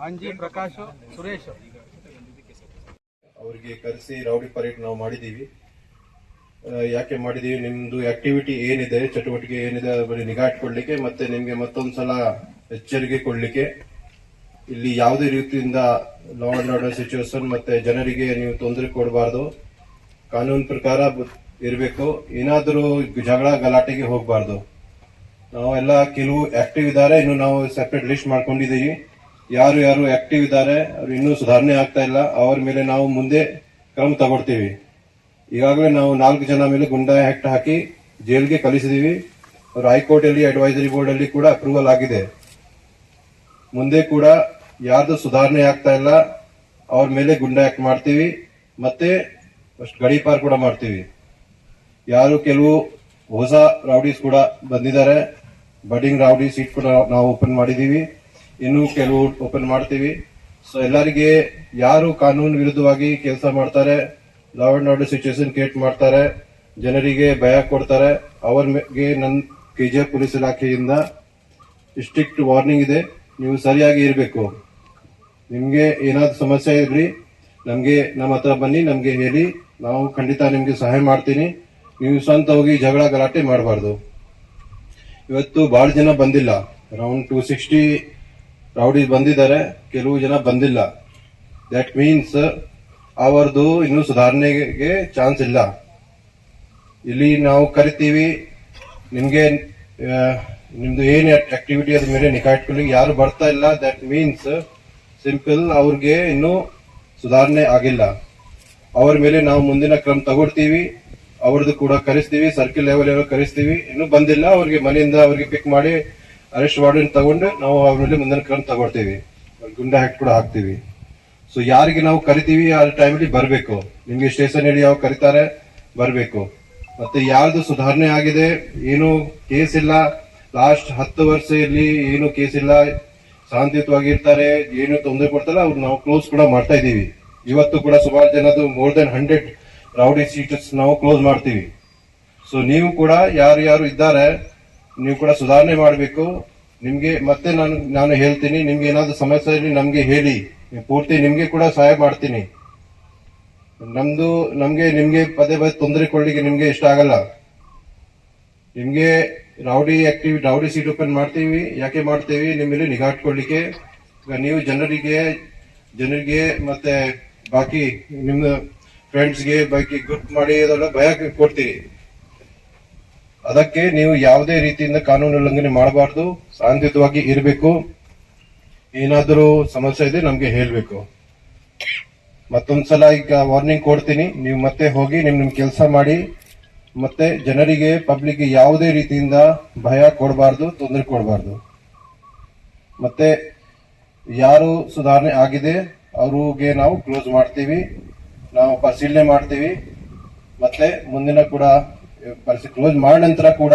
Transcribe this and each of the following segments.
ಅಂಜಿ ಪ್ರಕಾಶ್ ಸುರೇಶ್ ಅವರಿಗೆ ಕರೆಸಿ ರೌಡಿ ಪರೇಡ್ ನಾವು ಮಾಡಿದೀವಿ. ಯಾಕೆ ಮಾಡಿದೀವಿ, ನಿಮ್ದು ಆಕ್ಟಿವಿಟಿ ಏನಿದೆ, ಚಟುವಟಿಕೆ ಏನಿದೆ ಬರೀ ನಿಗಾ ಇಟ್ಕೊಡ್ಲಿಕ್ಕೆ, ಮತ್ತೆ ನಿಮ್ಗೆ ಮತ್ತೊಂದ್ಸಲ ಎಚ್ಚರಿಕೆ ಕೊಡ್ಲಿಕ್ಕೆ. ಇಲ್ಲಿ ಯಾವುದೇ ರೀತಿಯಿಂದ ಲಾ ಅಂಡ್ ಆರ್ಡರ್ ಸಿಚುವೇಶನ್ ಮತ್ತೆ ಜನರಿಗೆ ನೀವು ತೊಂದರೆ ಕೊಡಬಾರ್ದು, ಕಾನೂನು ಪ್ರಕಾರ ಇರಬೇಕು. ಏನಾದರೂ ಜಗಳ ಗಲಾಟೆಗೆ ಹೋಗಬಾರ್ದು. ನಾವೆಲ್ಲ ಕೆಲವು ಆಕ್ಟಿವ್ ಇದ್ದಾರೆ, ಇನ್ನು ನಾವು ಸೆಪರೇಟ್ ಲಿಸ್ಟ್ ಮಾಡ್ಕೊಂಡಿದ್ದೀವಿ. ಯಾರು ಯಾರು ಆಕ್ಟಿವ್ ಇದ್ದಾರೆ ಅವ್ರು ಇನ್ನೂ ಸುಧಾರಣೆ ಆಗ್ತಾ ಇಲ್ಲ, ಅವ್ರ ಮೇಲೆ ನಾವು ಮುಂದೆ ಕ್ರಮ ತಗೊಳ್ತೀವಿ. ಈಗಾಗಲೇ ನಾವು 4 ಜನ ಮೇಲೆ ಗುಂಡಾ ಆಕ್ಟ್ ಹಾಕಿ ಜೈಲ್ಗೆ ಕಳಿಸಿದೀವಿ. ಅವರು ಹೈಕೋರ್ಟ್ ಅಲ್ಲಿ ಅಡ್ವೈಸರಿ ಬೋರ್ಡ್ ಅಲ್ಲಿ ಕೂಡ ಅಪ್ರೂವಲ್ ಆಗಿದೆ. ಮುಂದೆ ಕೂಡ ಯಾರ್ದು ಸುಧಾರಣೆ ಆಗ್ತಾ ಇಲ್ಲ ಅವ್ರ ಮೇಲೆ ಗುಂಡಾ ಆಕ್ಟ್ ಮಾಡ್ತೀವಿ, ಮತ್ತೆ ಗಡೀಪಾರ್ ಕೂಡ ಮಾಡ್ತೀವಿ. ಯಾರು ಕೆಲವು ಹೊಸ ರೌಡೀಸ್ ಕೂಡ ಬಂದಿದ್ದಾರೆ, ಬಡಿಂಗ್ ರೌಡಿ ಸೀಟ್ ಕೂಡ ನಾವು ಓಪನ್ ಮಾಡಿದೀವಿ, ಇನ್ನು ಕೆಲವು ಓಪನ್ ಮಾಡ್ತೀವಿ. ಸೊ ಎಲ್ಲರಿಗೆ ಯಾರು ಕಾನೂನು ವಿರುದ್ಧವಾಗಿ ಕೆಲಸ ಮಾಡ್ತಾರೆ, law and order situation create ಮಾಡ್ತಾರೆ, ಜನರಿಗೆ ಭಯ ಕೊಡ್ತಾರೆ, ಅವರಿಗೆ ನನ್ನ ಕೆಜಿಎಫ್ ಪೊಲೀಸ್ ಇಲಾಖೆಯಿಂದ ಸ್ಟ್ರಿಕ್ಟ್ ವಾರ್ನಿಂಗ್ ಇದೆ. ನೀವು ಸರಿಯಾಗಿ ಇರಬೇಕು. ನಿಮ್ಗೆ ಏನಾದ್ರು ಸಮಸ್ಯೆ ಇರ್ಲಿ ನಮ್ಗೆ ನಮ್ಮ ಹತ್ರ ಬನ್ನಿ, ನಮ್ಗೆ ಹೇಳಿ, ನಾವು ಖಂಡಿತ ನಿಮ್ಗೆ ಸಹಾಯ ಮಾಡ್ತೀನಿ. ನೀವು ಸ್ವಂತ ಹೋಗಿ ಜಗಳ ಗಲಾಟೆ ಮಾಡಬಾರ್ದು. ಇವತ್ತು ಬಹಳ ಜನ ಬಂದಿಲ್ಲ, ಅರೌಂಡ್ 260 ರೌಡೀಸ್ ಬಂದಿದ್ದಾರೆ, ಕೆಲವು ಜನ ಬಂದಿಲ್ಲ. ದಟ್ ಮೀನ್ಸ್ ಅವರದು ಇನ್ನೂ ಸುಧಾರಣೆಗೆ ಚಾನ್ಸ್ ಇಲ್ಲ. ಇಲ್ಲಿ ನಾವು ಕರಿತೀವಿ, ನಿಮ್ದು ಏನ್ ಆಕ್ಟಿವಿಟಿ ಅದ ಮೇಲೆ ನಿಗಾ ಇಟ್ಕೊಳ್ಳಿ. ಯಾರು ಬರ್ತಾ ಇಲ್ಲ, ದಟ್ ಮೀನ್ಸ್ ಸಿಂಪಲ್ ಅವ್ರಿಗೆ ಇನ್ನೂ ಸುಧಾರಣೆ ಆಗಿಲ್ಲ. ಅವ್ರ ಮೇಲೆ ನಾವು ಮುಂದಿನ ಕ್ರಮ ತಗೊಳ್ತೀವಿ. ಅವ್ರದ್ದು ಕೂಡ ಕರೆಸ್ತೀವಿ, ಸರ್ಕಿಲ್ ಲೆವೆಲ್ ಕರೆಸ್ತೀವಿ. ಇನ್ನೂ ಬಂದಿಲ್ಲ ಅವ್ರಿಗೆ ಮನೆಯಿಂದ ಅವ್ರಿಗೆ ಪಿಕ್ ಮಾಡಿ ಅರೆಸ್ಟ್ ವಾರೆಂಟ್ ತಗೊಂಡು ನಾವು ಅವ್ರ ಮೇಲೆ ಮುಂದಿನ ಕ್ರಮ ತಗೊಳ್ತೀವಿ. ಗುಂಡಾ ಆಕ್ಟ್ ಕೂಡ ಹಾಕ್ತೀವಿ. ಸೊ ಯಾರಿಗೆ ನಾವು ಕರಿತೀವಿ ಆ ಟೈಮಲ್ಲಿ ಬರಬೇಕು. ನಿಮ್ಗೆ ಸ್ಟೇಷನ್ ಹೇಳಿ ಯಾವ ಕರೀತಾರೆ ಬರಬೇಕು. ಮತ್ತೆ ಯಾರ್ದು ಸುಧಾರಣೆ ಆಗಿದೆ, ಏನು ಕೇಸ್ ಇಲ್ಲ, ಲಾಸ್ಟ್ 10 ವರ್ಷ ಇಲ್ಲಿ ಏನು ಕೇಸ್ ಇಲ್ಲ, ಶಾಂತಿಯುತವಾಗಿರ್ತಾರೆ, ಏನು ತೊಂದರೆ ಕೊಡ್ತಾರೆ, ಅವ್ರು ನಾವು ಕ್ಲೋಸ್ ಕೂಡ ಮಾಡ್ತಾ ಇದೀವಿ. ಇವತ್ತು ಕೂಡ ಸುಮಾರು ಜನದು more than 100 ರೌಡಿ ಸೀಟ್ಸ್ ನಾವು ಕ್ಲೋಸ್ ಮಾಡ್ತೀವಿ. ಸೊ ನೀವು ಕೂಡ ಯಾರು ಇದ್ದಾರೆ ನೀವು ಕೂಡ ಸುಧಾರಣೆ ಮಾಡಬೇಕು. ನಿಮ್ಗೆ ಮತ್ತೆ ನಾನು ಹೇಳ್ತೀನಿ, ನಿಮ್ಗೆ ಏನಾದ್ರು ಸಮಸ್ಯೆ ಇರಲಿ ನಮ್ಗೆ ಹೇಳಿ, ಪೂರ್ತಿ ನಿಮ್ಗೆ ಕೂಡ ಸಹಾಯ ಮಾಡ್ತೀನಿ. ನಿಮ್ಗೆ ಪದೇ ತೊಂದರೆ ಕೊಡ್ಲಿಕ್ಕೆ ನಿಮ್ಗೆ ಇಷ್ಟ ಆಗಲ್ಲ. ನಿಮ್ಗೆ ರೌಡಿ ಸೀಟ್ ಓಪನ್ ಮಾಡ್ತೀವಿ. ಯಾಕೆ ಮಾಡ್ತೀವಿ, ನಿಮ್ಮ ಮೇಲೆ ನಿಗಾ ಇಟ್ಕೊಳ್ಳಿಕ್ಕೆ. ನೀವು ಜನರಿಗೆ ಮತ್ತೆ ಬಾಕಿ ನಿಮ್ಮ ಫ್ರೆಂಡ್ಸ್ಗೆ ಬಾಕಿ ಗ್ರೂಪ್ ಮಾಡಿ ಅದೆಲ್ಲ ಭಯ ಕೊಡ್ತೀರಿ. ಅದಕ್ಕೆ ನೀವು ಯಾವುದೇ ರೀತಿಯಿಂದ ಕಾನೂನು ಉಲ್ಲಂಘನೆ ಮಾಡಬಾರ್ದು, ಶಾಂತಿಯುತವಾಗಿ ಇರಬೇಕು. ಏನಾದರೂ ಸಮಸ್ಯೆ ಇದೆ ನಮ್ಗೆ ಹೇಳ್ಬೇಕು. ಮತ್ತೊಂದ್ಸಲ ಈಗ ವಾರ್ನಿಂಗ್ ಕೊಡ್ತೀನಿ, ನೀವು ಮತ್ತೆ ಹೋಗಿ ನಿಮ್ ಕೆಲಸ ಮಾಡಿ. ಮತ್ತೆ ಜನರಿಗೆ ಪಬ್ಲಿಕ್ಗೆ ಯಾವುದೇ ರೀತಿಯಿಂದ ಭಯ ಕೊಡಬಾರ್ದು, ತೊಂದರೆ ಕೊಡಬಾರ್ದು. ಮತ್ತೆ ಯಾರು ಸುಧಾರಣೆ ಆಗಿದೆ ಅವ್ರಿಗೆ ನಾವು ಕ್ಲೋಸ್ ಮಾಡ್ತೀವಿ, ನಾವು ಪರಿಶೀಲನೆ ಮಾಡ್ತೀವಿ. ಮತ್ತೆ ಮುಂದಿನ ಕೂಡ ಕ್ಲೋಸ್ ಮಾಡಿದ ನಂತರ ಕೂಡ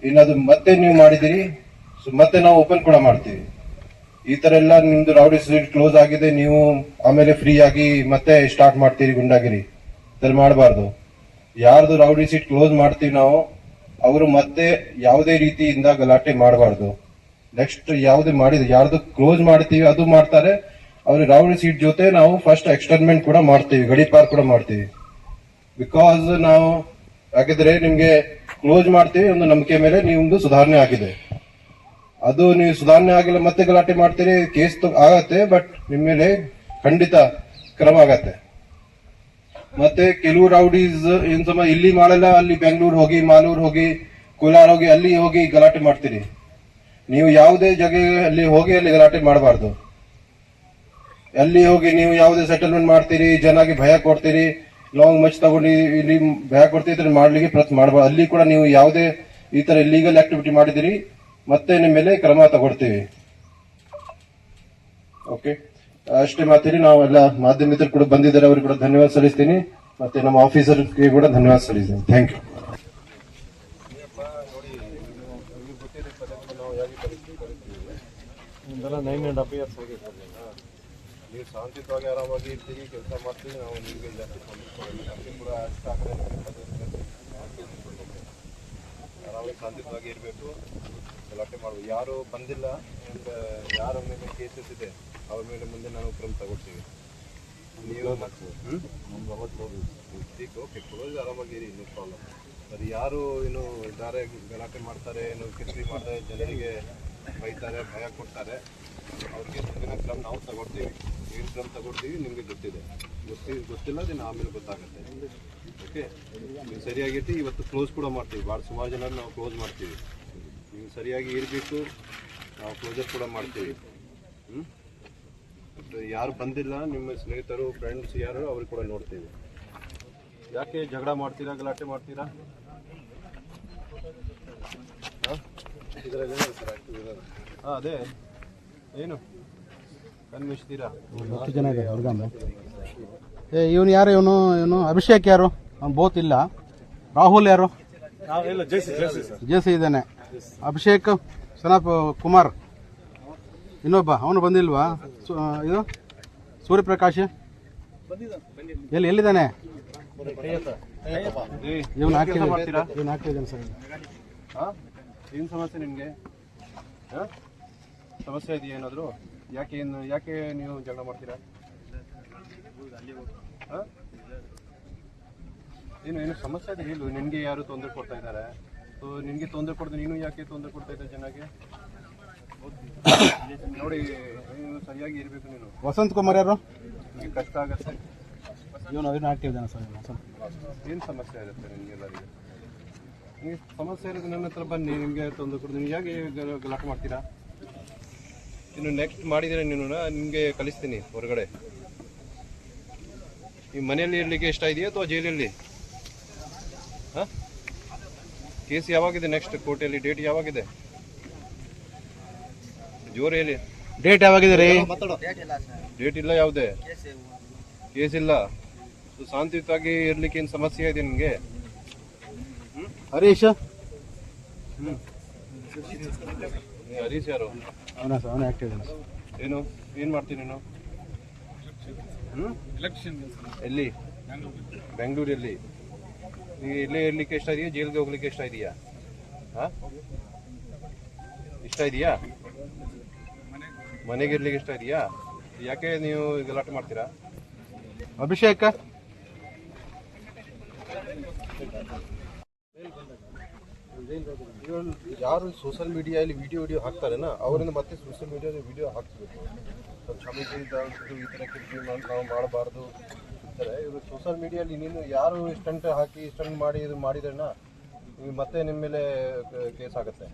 ಏನಾದ್ರು ಮತ್ತೆ ನೀವು ಮಾಡಿದಿರಿ ಮತ್ತೆ ನಾವು ಓಪನ್ ಕೂಡ ಮಾಡ್ತೀವಿ. ಈ ತರ ಎಲ್ಲ ನಿಮ್ದು ರೌಡಿ ಸೀಟ್ ಕ್ಲೋಸ್ ಆಗಿದೆ, ನೀವು ಆಮೇಲೆ ಫ್ರೀ ಆಗಿ ಮತ್ತೆ ಸ್ಟಾರ್ಟ್ ಮಾಡ್ತೀರಿ ಗುಂಡಾಗಿರಿ, ಮಾಡಬಾರ್ದು. ಯಾರ್ದು ರೌಡಿ ಸೀಟ್ ಕ್ಲೋಸ್ ಮಾಡ್ತೀವಿ ನಾವು, ಅವರು ಮತ್ತೆ ಯಾವುದೇ ರೀತಿಯಿಂದ ಗಲಾಟೆ ಮಾಡಬಾರ್ದು. ನೆಕ್ಸ್ಟ್ ಯಾರ್ದು ಕ್ಲೋಸ್ ಮಾಡ್ತೀವಿ ಅದು ಮಾಡ್ತಾರೆ, ಅವ್ರ ರೌಡಿ ಸೀಟ್ ಜೊತೆ ನಾವು ಫಸ್ಟ್ ಎಕ್ಸ್ಟರ್ಮೆಂಟ್ ಕೂಡ ಮಾಡ್ತೀವಿ, ಗಡೀಪಾರ್ ಕೂಡ ಮಾಡ್ತೀವಿ. ಬಿಕಾಸ್ ನಾವು ಯಾಕಿದ್ರೆ ನಿಮ್ಗೆ ಕ್ಲೋಸ್ ಮಾಡ್ತೀವಿ ಒಂದು ನಂಬಿಕೆ ಮೇಲೆ ನಿಮ್ದು ಸುಧಾರಣೆ ಆಗಿದೆ. ಅದು ನೀವು ಸುಧಾರಣೆ ಆಗಿಲ್ಲ ಮತ್ತೆ ಗಲಾಟೆ ಮಾಡ್ತೀರಿ, ಕೇಸ್ ಆಗತ್ತೆ, ಬಟ್ ನಿಮ್ಮ ಮೇಲೆ ಖಂಡಿತ ಕ್ರಮ ಆಗತ್ತೆ. ಮತ್ತೆ ಕೆಲವು ರೌಡೀಸ್ ಇಲ್ಲಿ ಮಾಡಲ್ಲ, ಅಲ್ಲಿ ಬೆಂಗಳೂರು ಹೋಗಿ, ಮಾಲೂರು ಹೋಗಿ, ಕೋಲಾರ ಹೋಗಿ, ಅಲ್ಲಿ ಹೋಗಿ ಗಲಾಟೆ ಮಾಡ್ತೀರಿ. ನೀವು ಯಾವುದೇ ಜಾಗದಲ್ಲಿ ಹೋಗಿ ಅಲ್ಲಿ ಗಲಾಟೆ ಮಾಡಬಾರ್ದು. ಅಲ್ಲಿ ಹೋಗಿ ನೀವು ಯಾವುದೇ ಸೆಟಲ್ಮೆಂಟ್ ಮಾಡ್ತೀರಿ, ಜನಗೆ ಭಯ ಕೊಡ್ತೀರಿ, ಲಾಂಗ್ ಮಚ್ ತಗೊಂಡು ಇಲ್ಲಿ ಭಯ ಕೊಡ್ತಿದ್ರೆ ಮಾಡ್ಲಿಕ್ಕೆ ಪ್ರಯತ್ನ ಮಾಡಬಾರ್ದು. ಅಲ್ಲಿ ಕೂಡ ನೀವು ಯಾವುದೇ ಈ ತರ ಇಲ್ಲೀಗಲ್ ಆಕ್ಟಿವಿಟಿ ಮಾಡಿದಿರಿ ಮತ್ತೆ ನಿಮ್ಮ ಮೇಲೆ ಕ್ರಮ ತಗೊಳ್ತೀವಿ. ಓಕೆ, ಅಷ್ಟೇ ಮಾತಿರಿ. ನಾವೆಲ್ಲ ಮಾಧ್ಯಮ ಮಿತ್ರರು ಕೂಡ ಬಂದಿದ್ದಾರೆ, ಅವ್ರಿಗೆ ಕೂಡ ಧನ್ಯವಾದ ಸಲ್ಲಿಸ್ತೀನಿ. ಮತ್ತೆ ನಮ್ಮ ಆಫೀಸರ್ಗೆ ಕೂಡ ಧನ್ಯವಾದ ಸಲ್ಲಿಸ್ತೀನಿ. Thank you. ನೀವು ಶಾಂತಿಯುತವಾಗಿ ಆರಾಮಾಗಿ ಇರ್ತೀರಿ, ಕೆಲಸ ಮಾಡ್ತೀವಿ, ನಾವು ನಿಮಗೆ ಜಾಸ್ತಿ ಕೂಡ ಆರಾಮಾಗಿ ಶಾಂತಿಯುತವಾಗಿ ಇರಬೇಕು. ಗಲಾಟೆ ಮಾಡುವ. ಯಾರು ಬಂದಿಲ್ಲ, ಯಾರ ಮೇಲೆ ಕೇಸಸ್ ಇದೆ ಅವ್ರ ಮೇಲೆ ಮುಂದೆ ನಾವು ಕ್ರಮ ತಗೊಳ್ತೀವಿ. ನೀವು ಓಕೆ ಕ್ಲೋಸ್ ಆರಾಮಾಗಿರಿ, ನೋ ಪ್ರಾಬ್ಲಮ್. ಅದು ಯಾರು ಏನು ಇದ್ದಾರೆ ಗಲಾಟೆ ಮಾಡ್ತಾರೆ, ಏನು ಕಿರಿಕಿರಿ ಮಾಡ್ತಾರೆ, ಜನರಿಗೆ ಬೈತಾರೆ, ಭಯ ಕೊಡ್ತಾರೆ, ಅವ್ರಿಗೆ ಮುಂದಿನ ಕ್ರಮ ನಾವು ತಗೊಳ್ತೀವಿ. ಏನು ಕ್ರಮ ತಗೊಳ್ತೀವಿ ನಿಮಗೆ ಗೊತ್ತಿಲ್ಲ ಅದನ್ನು ಆಮೇಲೆ ಗೊತ್ತಾಗುತ್ತೆ. ಓಕೆ, ನೀವು ಸರಿಯಾಗಿರ್ತಿ. ಇವತ್ತು ಕ್ಲೋಸ್ ಕೂಡ ಮಾಡ್ತೀವಿ, ಭಾಳ ಸುಮಾರು ಜನ ನಾವು ಕ್ಲೋಸ್ ಮಾಡ್ತೀವಿ. ನೀವು ಸರಿಯಾಗಿ ಇರಬೇಕು, ನಾವು ಕ್ಲೋಸರ್ ಕೂಡ ಮಾಡ್ತೀವಿ. ಯಾರು ಬಂದಿಲ್ಲ ನಿಮ್ಮ ಸ್ನೇಹಿತರು ಫ್ರೆಂಡ್ಸ್ ಯಾರು ಅವ್ರಿಗೆ ಕೂಡ ನೋಡ್ತೀವಿ. ಯಾಕೆ ಜಗಳ ಮಾಡ್ತೀರಾ, ಗಲಾಟೆ ಮಾಡ್ತೀರಾ? ಹಾಂ ಅದೇ ಏನು ಕನ್ಮಿಸ್ತೀರಾ? 10 ಜನ ಇದೆ ಹುಡುಗಮ್ಮ. ಇವನು ಯಾರು? ಇವನು ಅಭಿಷೇಕ್ ಯಾರು? ಅವ್ನು ಬೋತ್ ಇಲ್ಲ. ರಾಹುಲ್ ಯಾರು? ಜೇಸಿ ಇದ್ದಾನೆ. ಅಭಿಷೇಕ್ ಸನಪ್ ಕುಮಾರ್ ಇನ್ನೊಬ್ಬ ಅವನು ಬಂದಿಲ್ವಾ? ಇದು ಸೂರ್ಯಪ್ರಕಾಶ್ ಎಲ್ಲಿದ್ದಾನೆ? ಇವನು ಆಗ್ತಿದ್ದಾನೆ ಸರ್. ಹಾಂ, ಏನು ಸಮಸ್ಯೆ ನಿಮಗೆ? ಹಾಂ, ಸಮಸ್ಯೆ ಇದೆಯಾ ಏನಾದರೂ? ಯಾಕೆ ನೀವು ಜಗಳ ಮಾಡ್ತೀರಾ? ಹಾಂ, ಏನು ಸಮಸ್ಯೆ ಇದೆ ಹೇಳು. ನಿನಗೆ ಯಾರು ತೊಂದರೆ ಕೊಡ್ತಾ ಇದ್ದಾರೆ? ಸೊ ನಿನಗೆ ತೊಂದರೆ ಕೊಡ್ದೆ ನೀನು ಯಾಕೆ ತೊಂದರೆ ಕೊಡ್ತಾ ಇದ್ದ ಜನಕ್ಕೆ? ನೋಡಿ, ನೀನು ಸರಿಯಾಗಿ ಇರಬೇಕು. ನೀನು ವಸಂತ್ ಕುಮಾರ್ ಯಾರು? ನಿಮಗೆ ಕಷ್ಟ ಆಗುತ್ತೆ. ಇವನು ಆಕ್ಟಿವ್ ಇದ್ದಾನೆ ಸರ್. ಏನು ಸಮಸ್ಯೆ ಇರುತ್ತೆ ನಿಮಗೆಲ್ಲರಿಗೆ? ನಿಮಗೆ ಸಮಸ್ಯೆ ಇರೋದು ನನ್ನ ಹತ್ರ ಬನ್ನಿ, ನಿಮಗೆ ತೊಂದರೆ ಕೊಡ್ತೀನಿ. ನೀವು ಯಾಕೆ ಗಲಾಟೆ ಮಾಡ್ತೀರಾ? ಇನ್ನು ನೆಕ್ಸ್ಟ್ ಮಾಡಿದರೆ ನಿಮಗೆ ಕಲಿಸ್ತೀನಿ ಹೊರಗಡೆ. ಈ ಮನೆಯಲ್ಲಿ ಇರಲಿಕ್ಕೆ ಇಷ್ಟ ಇದೆಯಾ ಅಥವಾ ಜೈಲಲ್ಲಿ? ಹಾಂ, ಕೇಸ್ ಯಾವಾಗಿದೆ? ನೆಕ್ಸ್ಟ್ ಕೋರ್ಟಲ್ಲಿ ಡೇಟ್ ಯಾವಾಗಿದೆ? ಜೋರು ಹೇಳಿ. ಡೇಟ್ ಯಾವಾಗಿದೆ ರೀ? ಡೇಟ್ ಇಲ್ಲ, ಯಾವುದೇ ಕೇಸ್ ಇಲ್ಲ. ಶಾಂತಿಯುತವಾಗಿ ಇರ್ಲಿಕ್ಕೆ ಏನು ಸಮಸ್ಯೆ ಇದೆ ನಿಮಗೆ? ಹರೀಶ್ ಹರೀಶ್ ಯಾರು? ಅವನು ಆಕ್ಟಿವ್ ಇದ್ದಾನೆ. ಏನು ಮಾಡ್ತೀನಿ ನೀನು? ಎಲ್ಲಿ? ಬೆಂಗಳೂರಲ್ಲಿ. ನೀವು ಇಲ್ಲೇ ಇರ್ಲಿಕ್ಕೆ ಇಷ್ಟ ಇದೆಯಾ, ಜೈಲಿಗೆ ಹೋಗ್ಲಿಕ್ಕೆ ಇಷ್ಟ ಇದೆಯಾ? ಹಾಂ, ಇಷ್ಟ ಇದೆಯಾ? ಮನೆಗೆ ಇರ್ಲಿಕ್ಕೆ ಇಷ್ಟ ಇದೆಯಾ? ಯಾಕೆ ನೀವು ಗಲಾಟೆ ಮಾಡ್ತೀರಾ? ಅಭಿಷೇಕ್ ಯಾರು ಸೋಷಿಯಲ್ ಮೀಡಿಯಾದಲ್ಲಿ ವಿಡಿಯೋ ಹಾಕ್ತಾರೇನ ಅವರಿಂದ ಮತ್ತೆ ಸೋಷಿಯಲ್ ಮೀಡಿಯಾದಲ್ಲಿ ವಿಡಿಯೋ ಹಾಕ್ಸ್ಬೇಕು. ಕ್ಷಮಿಸಿ, ಈ ಥರ ಕಿರಿಕಿರಿ ನಾವು ಮಾಡಬಾರ್ದು ಅಂತಾರೆ ಇವರು ಸೋಷಿಯಲ್ ಮೀಡಿಯಲ್ಲಿ. ನೀನು ಯಾರು ಸ್ಟಂಟ್ ಹಾಕಿ ಸ್ಟಂಟ್ ಮಾಡಿ ಇದು ಮಾಡಿದ್ರನ ಮತ್ತೆ ನಿಮ್ಮ ಮೇಲೆ ಕೇಸ್ ಆಗುತ್ತೆ.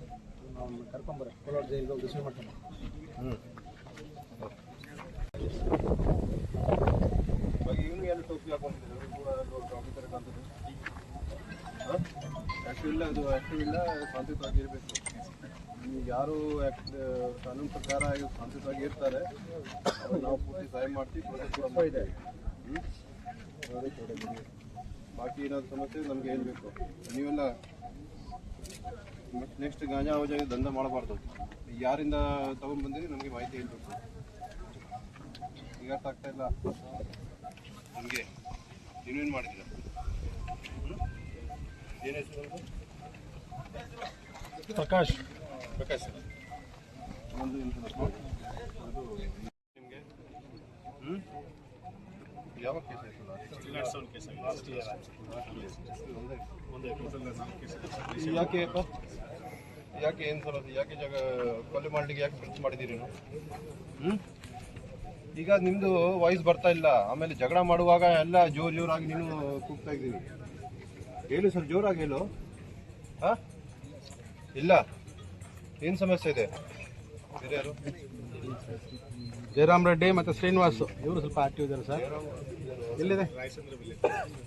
ಕರ್ಕೊಂಬರ್ರಿ ಕೋಲಾರ ಜೈಲಿಗೆ ಹೋಗಿ ಮಾಡ್ತಾನೆ. ಇವನು ಎಲ್ಲ ಟೋಪಿ ಹಾಕೊಂಡಿದ್ದಾರೆ, ಟಾಪಿ ಥರ ಕಾಣ್ತದೆ. ಆ್ಯಕ್ಟಿವ್ ಇಲ್ಲ, ಅದು ಆ್ಯಕ್ಟಿವ್ ಇಲ್ಲ, ಶಾಂತಿಯುತವಾಗಿ ಇರಬೇಕು. ಯಾರು ಕಾನೂನು ಪ್ರಕಾರ ಶಾಂತಿಯುತವಾಗಿ ಇರ್ತಾರೆ ನಾವು ಪೂರ್ತಿ ಸಹಾಯ ಮಾಡ್ತೀವಿ. ಪ್ರೋಸೆಸ್ ಇದೆ. ಬಾಕಿ ಏನಾದ್ರು ಸಮಸ್ಯೆ ನಮಗೆ ಹೇಳಬೇಕು. ನೀವೆಲ್ಲ ನೆಕ್ಸ್ಟ್ ಗಾಂಜಾ ಅವಜಾಗಿ ದಂಧ ಮಾಡಬಾರ್ದು. ಯಾರಿಂದ ತಗೊಂಡ್ಬಂದಿರಿ ನಮಗೆ ಮಾಹಿತಿ ಹೇಳ್ಬೇಕು. ಈಗ ಅರ್ಥ ಆಗ್ತಾ ಇಲ್ಲ ನಿಮಗೆ? ನೀವೇನು ಮಾಡಿದ್ದೀರಾ? ಏನು ಹೆಸರು? ಪ್ರಕಾಶ್ ಒಂದು ನಿಮಗೆ ಯಾವ ಕೇಸ್ ಆಯಿತು? ಯಾಕೆ ಏನು ಸಮಸ್ಯೆ? ಯಾಕೆ ಕೊಲೆ ಮಾಡಲಿಕ್ಕೆ ಯಾಕೆ ಖರ್ಚು ಮಾಡಿದ್ದೀರಿ ನೀವು? ಈಗ ನಿಮ್ಮದು ವಾಯ್ಸ್ ಬರ್ತಾ ಇಲ್ಲ. ಆಮೇಲೆ ಜಗಳ ಮಾಡುವಾಗ ಎಲ್ಲ ಜೋರಾಗಿ ನೀನು ಕೂಗ್ತಾ ಇದ್ದೀರಿ. ಹೇಳು ಸರ್, ಜೋರಾಗಿ ಹೇಳು. ಹಾಂ, ಇಲ್ಲ, ಏನು ಸಮಸ್ಯೆ ಇದೆ? ಬೇರೆ ಯಾರು? ಜಯರಾಮ್ ರೆಡ್ಡಿ ಮತ್ತು ಶ್ರೀನಿವಾಸ್ ಇವರು ಸ್ವಲ್ಪ ಆಕ್ಟಿವ್ ಇದ್ದಾರೆ ಸರ್. ಎಲ್ಲಿದೆ?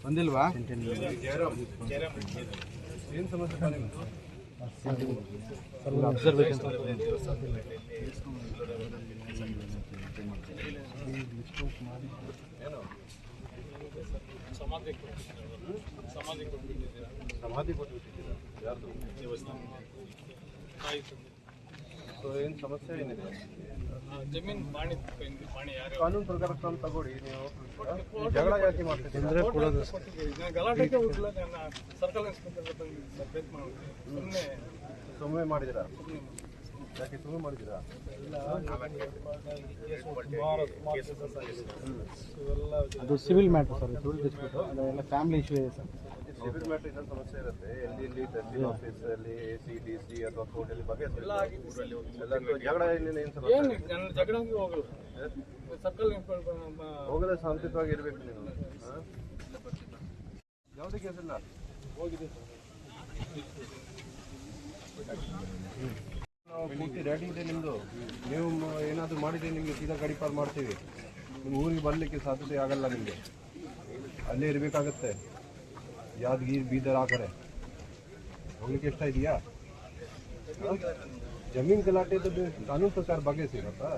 ಬಂದಿಲ್ವಾ? ಏನು ಸಮಸ್ಯೆ ನಿಮ್ಮದು? ಅಬ್ಸರ್ವೇಷನ್ ಏನು ಸಮಾಧಿ ಕೊಟ್ಬಿಟ್ಟಿದ್ದೀರಾ? ಯಾರ್ದು? ಸೊ ಏನು ಸಮಸ್ಯೆ ಏನಿದೆ? ಜಮೀನು ಕಾನೂನು ಪ್ರಕಾರ ಕ್ರಮ ತಗೊಳ್ಳಿ. ನೀವು ಜಗಳ ಯಾಕೆ ಮಾಡ್ತಿದ್ದೀರಾ? ಗಲಾಟೆಗೆ ಹೋಗಿಲ್ಲ, ಸರ್ಕಲ್ ಇನ್ಸ್ಪೆಕ್ಟರ್ ಸುಮ್ಮನೆ ಸುಮ್ಮನೆ ಮಾಡಿದ್ದೀರಾ? ಯಾಕೆ ಸುಮ್ಮನೆ ಮಾಡಿದ್ದೀರಾ? ಅದು civil matter sir, civil dispute, ಅದೆಲ್ಲ ಫ್ಯಾಮಿಲಿ ಇಶ್ಯೂ ಇದೆ ಸರ್. ಸಿವಿಲ್ ಮ್ಯಾಟ್ರ್ ಇನ್ನೊಂದು ಸಮಸ್ಯೆ ಇರುತ್ತೆ, ಎಲ್ಲಿ ತಹಸೀಲ್ ಆಫೀಸಲ್ಲಿ AC DC ಅಥವಾ ಕೋರ್ಟಲ್ಲಿ ಜಗಳ ಏನೇನು ಏನು ನನ್ನ ಜಗಳಂಗೆ ಹೋಗಲ್ಲ. ಸರ್ಕಲ್ ಹೋಗದೆ ಶಾಂತಿಯುತವಾಗಿ ಇರಬೇಕು ನೀವು. ಯಾವುದೇ ಕೇಸ್ ಇಲ್ಲ ಹೋಗಿದೆ ನಾವು ಪೂರ್ತಿ ರೆಡಿ ಇದೆ ನಿಮ್ಮದು. ನೀವು ಏನಾದರೂ ಮಾಡಿದರೆ ನಿಮಗೆ ಸೀದಾ ಗಾಡಿ ಪಾರ್ ಮಾಡ್ತೀವಿ. ನಿಮ್ಮ ಊರಿಗೆ ಬರಲಿಕ್ಕೆ ಸಾಧ್ಯತೆ ಆಗಲ್ಲ, ನಿಮಗೆ ಅಲ್ಲೇ ಇರಬೇಕಾಗತ್ತೆ. ಯಾದಗಿರಿ ಬೀದರ್ ಆ ಕಡೆ ಹೋಗ್ಲಿಕ್ಕೆ ಇಷ್ಟ ಇದೆಯಾ? ಜಮೀನು ಗಲಾಟೆದು ಕಾನೂನು ಪ್ರಕಾರ ಬಗೆಹರಿಸಿರತ್ತಾ?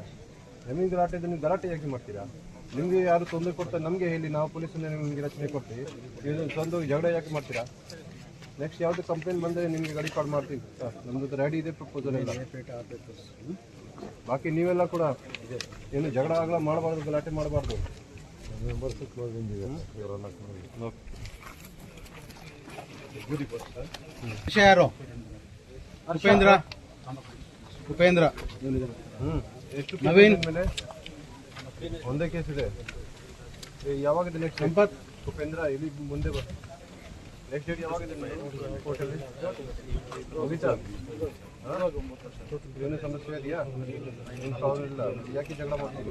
ಜಮೀನು ಗಲಾಟೆದು ನೀವು ಗಲಾಟೆ ಯಾಕೆ ಮಾಡ್ತೀರಾ? ನಿಮಗೆ ಯಾರು ತೊಂದರೆ ಕೊಡ್ತಾರೆ ನಮಗೆ ಹೇಳಿ, ನಾವು ಪೊಲೀಸನ್ನ ನಿಮಗೆ ರಚನೆ ಕೊಡ್ತೀವಿ. ಇದು ಸ್ವಂತ ಜಗಳ ಯಾಕೆ ಮಾಡ್ತೀರಾ? ನೆಕ್ಸ್ಟ್ ಯಾವುದು ಕಂಪ್ಲೇಂಟ್ ಬಂದರೆ ನಿಮಗೆ ಗಾಡಿ ಪಾಡ್ ಮಾಡ್ತೀವಿ. ನಮ್ಮದು ರೆಡಿ ಇದೆ ಪ್ರಪೋಸಲ್ ಎಲ್ಲ. ಬಾಕಿ ನೀವೆಲ್ಲ ಕೂಡ ಏನು ಜಗಳ ಆಗಲ್ಲ ಮಾಡಬಾರ್ದು, ಗಲಾಟೆ ಮಾಡಬಾರ್ದು. ವಿಷಯ ಯಾರು? ಉಪೇಂದ್ರ. ಎಷ್ಟು ನವೀನ್ ಮೇಲೆ ಒಂದೇ ಕೇಸ್ ಇದೆ. ಯಾವಾಗಿದೆ ನೆಕ್ಸ್ಟ್? ಸಂಪತ್. ಉಪೇಂದ್ರ ಇಲ್ಲಿ ಮುಂದೆ ಬರ್. ನೆಕ್ಸ್ಟ್ ಡೇಟ್ ಯಾವಾಗಿದೆ ಕೋರ್ಟಲ್ಲಿ? ಮುಗಿತಾ? ಏನು ಸಮಸ್ಯೆ ಇದೆಯಾ? ಏನು ಪ್ರಾಬ್ಲಮ್ ಇಲ್ಲ. ಯಾಕೆ ಜಗಳ ಮಾಡ್ತೀವಿ?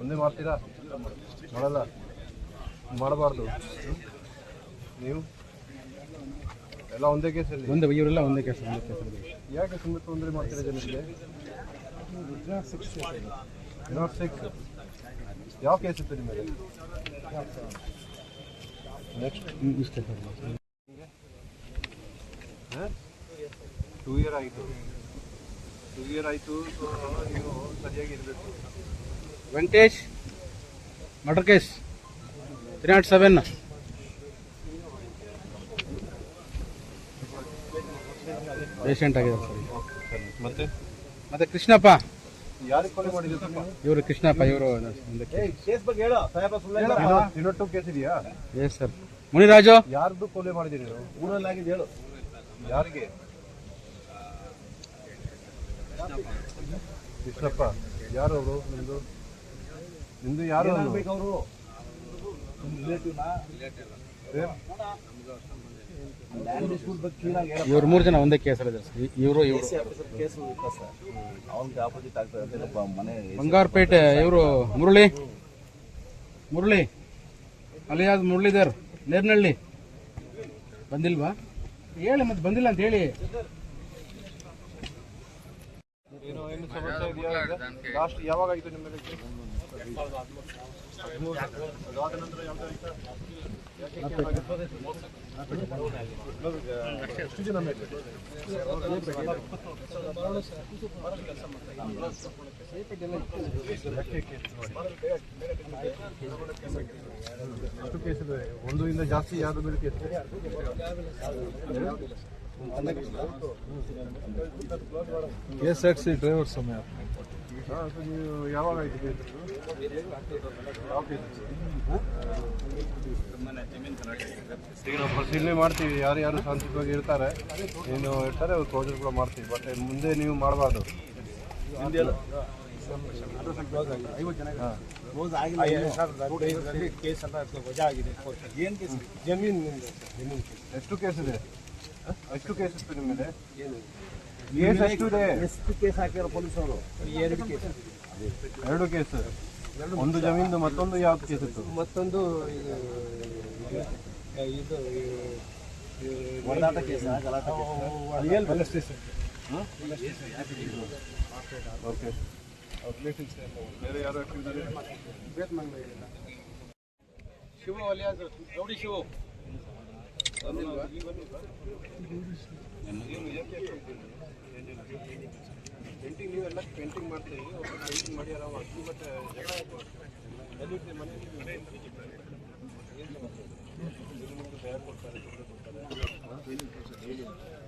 ಒಂದೇ ಮಾಡ್ತೀರಾ? ಮಾಡಲ್ಲ, ಮಾಡಬಾರ್ದು. ನೀವು ಎಲ್ಲ ಒಂದೇ ಕೇಸಲ್ಲಿ? ಇವರೆಲ್ಲ ಒಂದೇ ಕೇಸ್. ಯಾಕೆ ಸುಮ್ಮನೆ ತೊಂದರೆ ಮಾಡ್ತೀರಾ ಜನರಿಗೆ? ನಾಟ್ 6 ಯಾವ ಕೇಸ್ ಇತ್ತು ನಿಮಗೆ? ನೆಕ್ಸ್ಟ್ ಇಷ್ಟೇ ಸರ್. 2 ಇಯರ್ ಆಯಿತು. 2 ಇಯರ್ ಆಯಿತು. ನೀವು ಸರಿಯಾಗಿ ಇರಬೇಕು. Venkatesh murder case 307. ಪೇಷಂಟ್ ಆಗಿದೆ ಸರ್. ಮತ್ತೆ ಕೃಷ್ಣಪ್ಪ. ಯಾರಿಗೆ ಕೊಲೆ ಮಾಡಿದ್ರು ನೀವು? ಇವರು ಕೃಷ್ಣಪ್ಪ. ಇವರು ಇನ್ನೊಟ್ಟು ಕೇಸ್ ಇದೆಯಾ? Yes sir. ಮುನಿರಾಜು. ಯಾರ್ದು ಕೊಲೆ ಮಾಡಿದ್ದೀರಿ ನೀವು? ಊರಲ್ಲಿ ಆಗಿದೆ ಹೇಳು. ಯಾರಿಗೆ? ಕೃಷ್ಣಪ್ಪ. ಯಾರು ಅವರು? ನಿಮ್ದು ಯಾರು ಅವರು? ಇವ್ರು 3 ಜನ ಒಂದೇ ಕೇಸಲ್ಲಿದೆ ಸರ್. ಇವರು ಬಂಗಾರಪೇಟೆ. ಇವರು ಮುರಳಿ ಅಲಿಯಾದ್ ಮುರಳೀಧರ್ ನೇರ್ನಹಳ್ಳಿ. ಬಂದಿಲ್ವಾ? ಹೇಳಿ ಮತ್ತೆ ಬಂದಿಲ್ಲ ಅಂತ ಹೇಳಿ. ಏನು ಸಮಸ್ಯೆ ಇದೆಯಾ? ಲಾಸ್ಟ್ ಯಾವಾಗ ಆಯಿತು ನಿಮಗೆ? ಅದಾದ ನಂತರ ಯಾವ್ದಾಯ್ತು? ಎಷ್ಟು ಜನ ಮೇಲೆ? ಎಷ್ಟು ಕೇಸ್ ಇದೆ? ಒಂದು ಇಂದ ಜಾಸ್ತಿ ಯಾವ್ದು ಮೇಲೆ ಕೇಸ್? KSRTC ಡ್ರೈವರ್ ಸಮಯ. ನೀವು ಯಾವಾಗ ಆಯಿತು ಕೇಸ್? ಯಾವ ಕೇಸ್? ಈಗ ನಾವು ಪರಿಶೀಲನೆ ಮಾಡ್ತೀವಿ, ಯಾರು ಶಾಂತಿಯುತವಾಗಿ ಇರ್ತಾರೆ, ಏನು ಇರ್ತಾರೆ ಅವ್ರು ಕ್ಲೋಸರ್ ಕೂಡ ಮಾಡ್ತೀವಿ. ಬಟ್ ಮುಂದೆ ನೀವು ಮಾಡಬಾರ್ದು. ಎಷ್ಟು ಕೇಸ್ ಇದೆ? ಎಷ್ಟು ಕೇಸ್ ಇತ್ತು ನಿಮ್ಮ ಮೇಲೆ? ಕೇಸ್ ಎಷ್ಟು ಇದೆ? ಎಷ್ಟು ಕೇಸ್ ಹಾಕಿರೋ ಪೊಲೀಸರು? 2 ಕೇಸ್. 2 ಕೇಸ್. ಒಂದು ಜಮೀನು, ಮತ್ತೊಂದು ಯಾವ್ದು ಕೇಸ್ ಇತ್ತು? ಮತ್ತೊಂದು ಇದು ಹೊಡೆದಾಟ ಕೇಸ್. ಓಕೆ. ಬೇರೆ ಯಾರು ಇದ್ದಾರೆ? Shiva alias rowdy Shiva. Painting ನೀವೆಲ್ಲ ಪೇಂಟಿಂಗ್ ಮಾಡ್ತೀವಿ. ಪೇಂಟಿಂಗ್ ಮಾಡಿ ಆರಾಮ ಆಗ್ತೀವಿ. ಬಟ್ ಜಗಳ ಮನೆ ತಯಾರು ಕೊಡ್ತಾರೆ,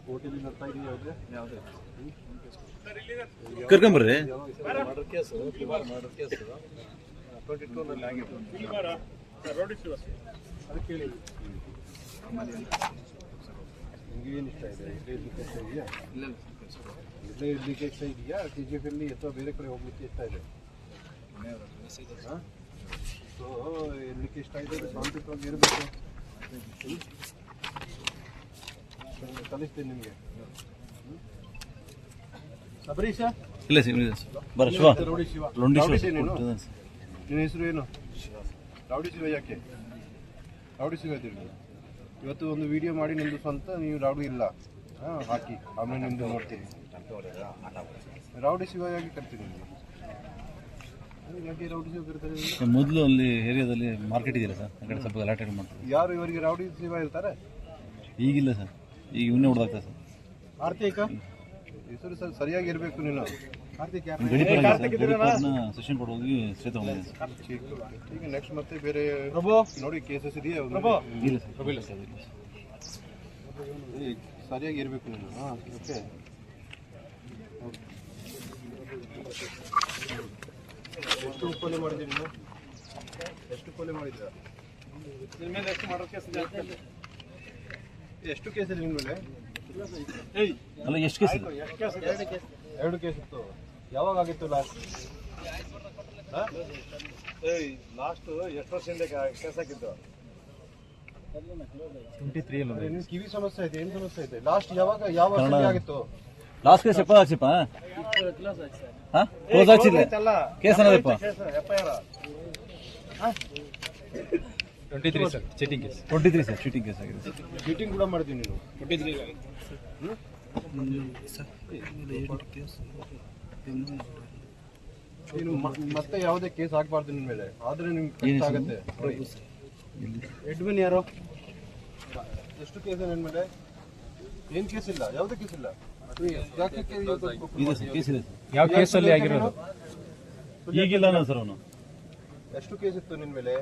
ಹೋಟೆಲಿಂದ ಬರ್ತಾ ಇದೀವಿ. ಯಾವುದೇ ಕರ್ಕೊಂಬರ್ರಿ. ಮರ್ಡರ್ ಕೇಸ್ 22 ನಲ್ಲಿ ಆಗಿದೆ. ರೌಡಿ ಶಿವ ಅದಕ್ಕೆ ಹೇಳಿ. ನಿಮಗೇನು ಇಷ್ಟ ಇದೆ? ಇದೆಯಾ? ಇಲ್ಲೇ ಇರ್ಲಿಕ್ಕೆ ಇಷ್ಟ ಇದೆಯಾ KGF ಅಲ್ಲಿ ಅಥವಾ ಬೇರೆ ಕಡೆ ಹೋಗ್ಲಿಕ್ಕೆ ಇಷ್ಟ ಇದೆ? ಸೊ ಇರ್ಲಿಕ್ಕೆ ಇಷ್ಟ ಇದೆ, ಶಾಂತಿಯುತವಾಗಿ ಇರಬೇಕು. ಕಲಿಸ್ತೀನಿ ನಿಮಗೆ. ಸಬರೀಶ ಇಲ್ಲ ಬರ ಶಿವ ರೌಡಿ ಶಿವ. ಲೊಂಡಿ ಶಿವ. ರೌಡಿ ಶಿವ ನೀನು? ನಿನ್ನ ಹೆಸರು ಏನು? ರೌಡಿ ಶಿವ. ಯಾಕೆ ರೌಡಿ ಶಿವ ಇದ್ದೀರಿ ನೀವು? ಇವತ್ತು ಒಂದು ವಿಡಿಯೋ ಮಾಡಿ ನಿಮ್ಮದು ಸ್ವಂತ ನೀವು ರೌಡಿ ಇಲ್ಲ ಹಾಕಿ, ಆಮೇಲೆ ನಿಮ್ಮದು ನೋಡ್ತೀನಿ. ರೌಡಿ ಶಿವ ಯಾಕೆ ಕರ್ತೀನಿ ನಿಮಗೆ? ಯಾಕೆ ರೌಡಿ ಶಿವ ಕರ್ತಾರೆ? ಮೊದಲು ಅಲ್ಲಿ ಏರಿಯಾದಲ್ಲಿ ಮಾರ್ಕೆಟ್ ಇದೆಯಲ್ಲ ಸರ್, ಆ ಕಡೆ ಸ್ವಲ್ಪ ಗಲಾಟೆ ಮಾಡ್ತಾರೆ. ಯಾರು ಇವರಿಗೆ ರೌಡಿ ಶಿವ ಇರ್ತಾರೆ? ಈಗಿಲ್ಲ ಸರ್, ಈಗ ಇವನ್ನೇ ಹೊಡೆದಾಗ್ತದೆ ಸರ್. ಆರ್ಥಿಕ ಹೆಸರು ಸರ್ ಸರಿಯಾಗಿ ಇರಬೇಕು ನೀನು. ಆರ್ಥಿಕ ಸೆಷನ್ ಕೊಟ್ಟು ಹೋಗಿ ಸ್ಟೇ ತಗೊಂಡಿದ್ದೀನಿ. ಈಗ ನೆಕ್ಸ್ಟ್ ಮತ್ತೆ ಬೇರೆ ನೋಡಿ ಕೇಸಸ್ ಇದೆಯಾ? ಇಲ್ಲ ಸರ್, ಸರಿಯಾಗಿ ಇರಬೇಕು ನೀನು. ಓಕೆ. ಎಷ್ಟು ಕೊಲೆ ಮಾಡಿದ್ದೀನಿ ನೀನು? ಎಷ್ಟು ಕೊಲೆ ಮಾಡಿದ್ದೀರಾ? ನಿನ್ನ ಮೇಲೆ ಎಷ್ಟು ಮಾಡೋ ಕೇಸ್ ಇದೆ? ಎಷ್ಟು ಕೇಸ್ ಇದೆ ನಿಮ್ಮ ಮೇಲೆ? ಅಲ್ಲ ಎಷ್ಟು ಕೇಸ್ ಇದೆ? ಎರಡು ಕೇಸ್ ಇತ್ತು. ಯಾವಾಗ ಆಗಿತ್ತು ಲಾಸ್ಟ್? ಲಾಸ್ಟ್ ಎಷ್ಟು ವರ್ಷದಿಂದ ಕೇಸ್ ಆಗಿತ್ತು? 23 ಅಲ್ಲ ನಿನ್ನ ಕಿವಿ ಸಮಸ್ಯೆ ಐತೆ, ಏನು ಸಮಸ್ಯೆ ಐತೆ? ಲಾಸ್ಟ್ ಯಾವ ವರ್ಷದಲ್ಲಿ ಆಗಿತ್ತು? ಲಾಸ್ಟ್ ಕೇಸ್ ಎಪ್ಪ ಹಾಕ್ಸಿಪ್ಪ? ಕ್ಲೋಸ್ ಹಾಕ್ಸಿಲ್ಲ ಕೇಸ್ ಅನ್ನೋದಪ್ಪ. FIR 23 sir, cheating case. 23 sir, cheating case ಆಗಿದೆ. ಚೀಟಿಂಗ್ ಕೂಡ ಮಾಡಿದ್ದೀನಿ ನೀನು? 23 ನೀನು ಮತ್ತೆ ಯಾವುದೇ ಕೇಸ್ ಹಾಕಬಾರ್ದು ನಿನ್ನ ಮೇಲೆ, ಆದ್ರೆ ನಿಮ್ಗೆ ಕಷ್ಟ ಆಗುತ್ತೆ. ಎಡ್ಮಿನ್ ಯಾರು? ಎಷ್ಟು ಕೇಸ್ ನಿನ್ನ ಮೇಲೆ? ಏನ್ ಕೇಸ್ ಇಲ್ಲ? ಯಾವುದೇ ಕೇಸ್ ಇಲ್ಲ? ಯಾಕೆ ಇದೆ ಸರ್, ಕೇಸ್ ಇದೆ ಸರ್. ಯಾವ ಕೇಸಲ್ಲಿ ಆಗಿರೋದು? ಈಗಿಲ್ಲ ಅನ್ನೋ ಸರ್ ಅವನು. ಎಷ್ಟು ಕೇಸ್ ಇತ್ತು ನಿನ್ನ ಮೇಲೆ?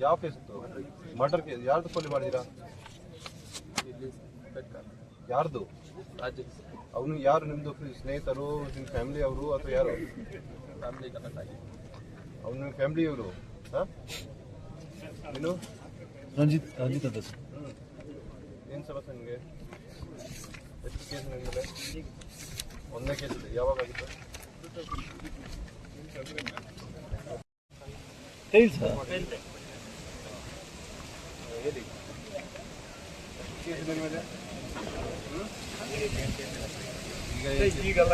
ಯಾವ ಕೇಸ್ ಇತ್ತು? Murder case. ಯಾರ್ದು ಕೊಲೆ ಮಾಡಿದೀರಾ? ಯಾರ್ದು? ಅವನು ಯಾರು? ನಿಮ್ದು ಸ್ನೇಹಿತರು, ನಿಮ್ಮ ಫ್ಯಾಮಿಲಿ ಅವರು ಅಥವಾ ಯಾರು? ಅವನು ಫ್ಯಾಮಿಲಿ ಅವರು? ನೀನು ರಂಜಿತ್ ಅಂತ ಸರ್. ಏನು ಸಮಸ್ಯೆ ನಿಮಗೆ? ಎಷ್ಟು ಕೇಸ್ ನಿಮ್ಮ ಮೇಲೆ? ಒಂದೇ ಕೇಸ್ ಇದೆ. ಯಾವಾಗ ಆಗಿತ್ತು? ಹೇಳಿ ಸರ್. ಹೇಳಿ. ಕೇಸ್ ನಿಮ್ಮ ಮೇಲೆ? ಈಗಲ್ಲ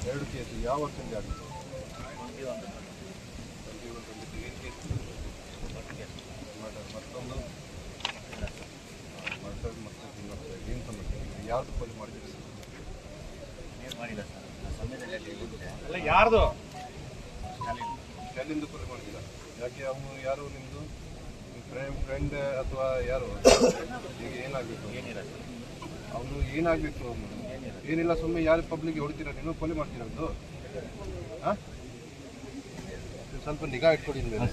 ಎರಡು ಕೇಸ್. ಯಾವ ವರ್ಷದಿಂದ ಆಗಿತ್ತು? ಮತ್ತೊಂದು ಏನು ಸಮಸ್ಯೆ? ಯಾರ್ದು ಕೊಲೆ ಮಾಡಿದ್ದೀರಿ? ಯಾರ್ದು? ಎಲ್ಲಿಂದ ಕೊಲೆ ಮಾಡಿದ್ದೀರಾ? ಯಾಕೆ ಅವನು ಯಾರು? ನಿಮ್ಮದು ಫ್ರೆಂಡ್ ಅಥವಾ ಯಾರು? ಈಗ ಏನಾಗಬೇಕು? ಅವನು ಏನಾಗಬೇಕು? ಅವನು ಏನಿಲ್ಲ, ಸುಮ್ಮನೆ ಯಾರು ಪಬ್ಲಿಕ್ ಹೊಡಿತೀರ? ನೀನು ಕೊಲೆ ಮಾಡ್ತೀರದು? ಸ್ವಲ್ಪ ನಿಗಾ ಇಟ್ಕೊಡಿ ಮೇಲೆ.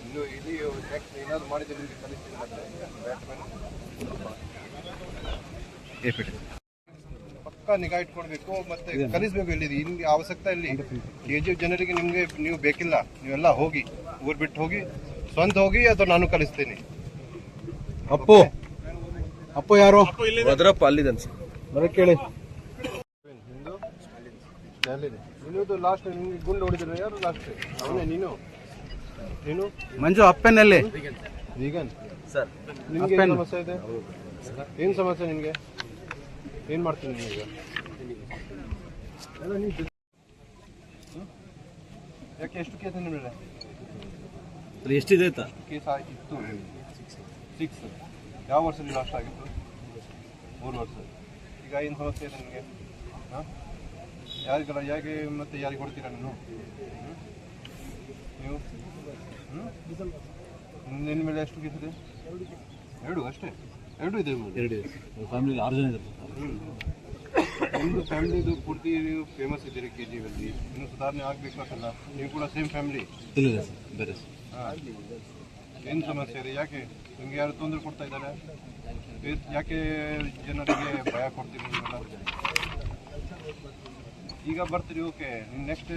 ಇನ್ನು ಇಲ್ಲಿ ನೆಕ್ಸ್ಟ್ ಏನಾದ್ರು ಮಾಡಿದ್ರೆ ನಿಮಗೆ ಕಲಿಸ್ತೀನಿ. ಪಕ್ಕ ನಿಗಾ ಇಟ್ಕೊಡ್ಬೇಕು, ಮತ್ತೆ ಕಲಿಸ್ಬೇಕು. ಇಲ್ಲಿ ನಿಮ್ಗೆ ಅವಶ್ಯಕತೆ ಇಲ್ಲಿ KGF ಜನರಿಗೆ ನಿಮ್ಗೆ ನೀವು ಬೇಕಿಲ್ಲ. ನೀವೆಲ್ಲ ಹೋಗಿ, ಊರು ಬಿಟ್ಟು ಹೋಗಿ, ಸ್ವಂತ ಹೋಗಿ, ಅಥವಾ ನಾನು ಕಲಿಸ್ತೀನಿ. ಅಪ್ಪು ಅಪ್ಪು ಯಾರು? ಭದ್ರಪ್ಪ ಅಲ್ಲಿದ್ದಾನೆ ಸರ್. ಬರ ಕೇಳಿ. ನಿಂದು ನಿನ್ನದು ಲಾಸ್ಟ್ ನಿಮ್ಗೆ ಗುಂಡು ಹೊಡಿದ್ರೆ ಯಾರು ಲಾಸ್ಟ್? ಅವನೇ ನೀನು? ನೀನು ಮಂಜು ಅಪ್ಪನಲ್ಲಿ ವೀಗನ್ ಸರ್. ನಿಮ್ಗೆ ಏನು ಸಮಸ್ಯೆ ಇದೆ? ಏನು ಸಮಸ್ಯೆ ನಿಮಗೆ? ಏನು ಮಾಡ್ತೀನಿ ನೀವೀಗ? ಯಾಕೆ ಎಷ್ಟು ಕೇಸ್ ನಿಮ್ಮ ಮೇಲೆ? ಎಷ್ಟಿದೆ ಕೇಸ್ ಇತ್ತು 6. ಯಾವ ವರ್ಷದಲ್ಲಿ ಲಾಸ್ಟ್ ಆಗಿತ್ತು? 3 ವರ್ಷ. ಈಗ ಏನು ಸಮಸ್ಯೆ ಇದೆ ನಿಮಗೆ? ಯಾರಿಗಲ್ಲ, ಯಾಕೆ ಮತ್ತೆ ಯಾರಿಗೆ ಕೊಡ್ತೀರಾ ನೀವು? ನಿನ್ನ ಮೇಲೆ ಎಷ್ಟು ಕೇಸ್ ಇದೆ? 2 ಅಷ್ಟೇ? 2 ಇದೆ? 2 ಇದೆ. ಫ್ಯಾಮಿಲಿ 6 ಜನ ಇದ್ದಾರೆ. ನಿಮ್ಮದು ಫ್ಯಾಮಿಲಿದು ಪೂರ್ತಿ ನೀವು ಫೇಮಸ್ ಇದ್ದೀರಿ KGF ಅಲ್ಲಿ. ಇನ್ನೂ ಸುಧಾರಣೆ ಆಗಬೇಕಲ್ಲ. ನೀವು ಕೂಡ ಸೇಮ್ ಫ್ಯಾಮಿಲಿ? ಇಲ್ಲ ಸರ್, ಬೇರೆ ಸರ್. ಏನು ಸಮಸ್ಯೆ ಇದೆ? ಯಾಕೆ ನಿಮಗೆ ಯಾರು ತೊಂದರೆ ಕೊಡ್ತಾ ಇದ್ದಾರೆ? ಯಾಕೆ ಜನರಿಗೆ ಭಯ ಕೊಡ್ತೀರಿ ನೀವೆಲ್ಲ? ಈಗ ಬರ್ತೀರಿ, ಓಕೆ. ನೆಕ್ಸ್ಟ್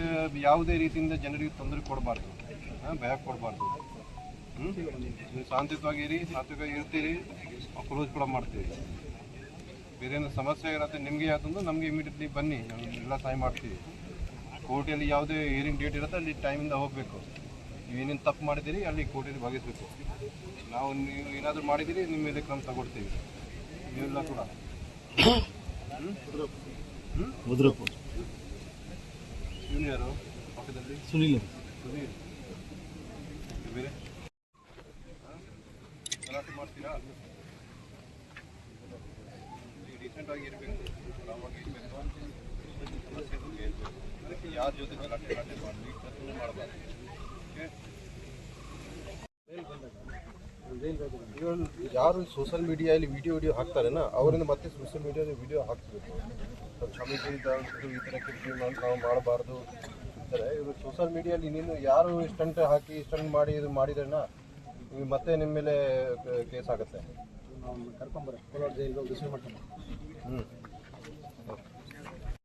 ಯಾವುದೇ ರೀತಿಯಿಂದ ಜನರಿಗೆ ತೊಂದರೆ ಕೊಡಬಾರ್ದು, ಭಯ ಕೊಡಬಾರ್ದು. ನೀವು ಶಾಂತಿಯುತವಾಗಿ ಇರಿ, ಸಾತ್ವಿಕವಾಗಿ ಇರ್ತೀರಿ. ಕ್ಲೋಸ್ ಕೂಡ ಮಾಡ್ತೀವಿ. ಬೇರೆ ಏನೋ ಸಮಸ್ಯೆ ಇರುತ್ತೆ ನಿಮಗೆ ಯಾಕಂದ್ರೆ ನಮಗೆ ಇಮಿಡಿಯೇಟ್ಲಿ ಬನ್ನಿ, ನಾವು ಎಲ್ಲ ಸಹಾಯ ಮಾಡ್ತೀವಿ. ಕೋರ್ಟಲ್ಲಿ ಯಾವುದೇ ಹಿಯರಿಂಗ್ ಡೇಟ್ ಇರುತ್ತೆ ಅಲ್ಲಿ ಟೈಮಿಂದ ಹೋಗಬೇಕು. ನೀವೇನೇನು ತಪ್ಪು ಮಾಡಿದ್ದೀರಿ ಅಲ್ಲಿ ಕೋರ್ಟಲ್ಲಿ ಭಾಗಿಸ್ಬೇಕು. ನಾವು ನೀವು ಏನಾದರೂ ಮಾಡಿದ್ದೀರಿ ನಿಮ್ಮ ಮೇಲೆ ಕ್ರಮ ತಗೊಳ್ತೀವಿ. ನೀವೆಲ್ಲ ಕೂಡ ಇವನು ಯಾರು ಪಕ್ಕದಲ್ಲಿ? ಸುನೀಲ್ ಸುನೀಲ್. ಬೇರೆ ಗಲಾಟೆ ಮಾಡ್ತೀರಾ? ರೀಸೆಂಟಾಗಿ ಇರಬೇಕು, ಆರಾಮಾಗಿ ಇರಬೇಕು, ಸಮಸ್ಯೆ ಬಗ್ಗೆ ಇರಬೇಕು. ಅದಕ್ಕೆ ಯಾರ ಜೊತೆ ಗಲಾಟೆ ಮಾಡಲಿ, ಕತ್ತಲು ಮಾಡಬಾರ್ದು. ಯಾರು ಸೋಷಿಯಲ್ ಮೀಡಿಯಾದಲ್ಲಿ ವಿಡಿಯೋ ಹಾಕ್ತಾರೇನ ಅವರಿಂದ ಮತ್ತೆ ಸೋಷಿಯಲ್ ಮೀಡಿಯಾದಲ್ಲಿ ವಿಡಿಯೋ ಹಾಕ್ಸ್ಬೇಕು. ಕ್ಷಮಿಸಿ ಈ ಥರ ಕಿರಿಕಿರಿ ನಾವು ಮಾಡಬಾರ್ದು ಅಂತಾರೆ. ಇವರು ಸೋಷಿಯಲ್ ಮೀಡಿಯಲ್ಲಿ ನೀನು ಯಾರು ಸ್ಟಂಟ್ ಹಾಕಿ ಸ್ಟಂಟ್ ಮಾಡಿ ಇದು ಮಾಡಿದ್ರನ್ನ ಮತ್ತೆ ನಿಮ್ಮ ಮೇಲೆ ಕೇಸ್ ಆಗುತ್ತೆ. ನಾವು ಕರ್ಕೊಂಬರ ಕೋಲಾರ ಜೈಲಿಗೆ ಹೋಗಿ ರಿಸೀವ್ ಮಾಡ್ಕೊಂಡು